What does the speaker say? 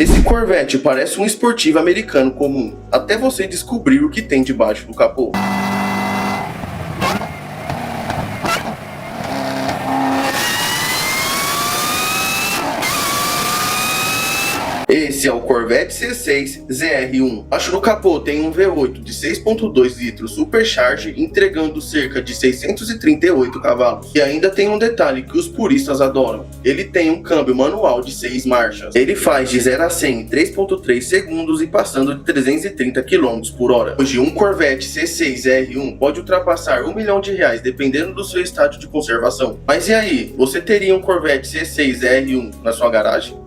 Esse Corvette parece um esportivo americano comum, até você descobrir o que tem debaixo do capô. Esse é o Corvette C6 ZR1. Abaixo do capô tem um V8 de 6.2 litros Supercharge, entregando cerca de 638 cavalos. E ainda tem um detalhe que os puristas adoram: ele tem um câmbio manual de 6 marchas. Ele faz de 0 a 100 em 3.3 segundos e passando de 330 km por hora. Hoje um Corvette C6 ZR1 pode ultrapassar R$1 milhão dependendo do seu estádio de conservação. Mas e aí, você teria um Corvette C6 ZR1 na sua garagem?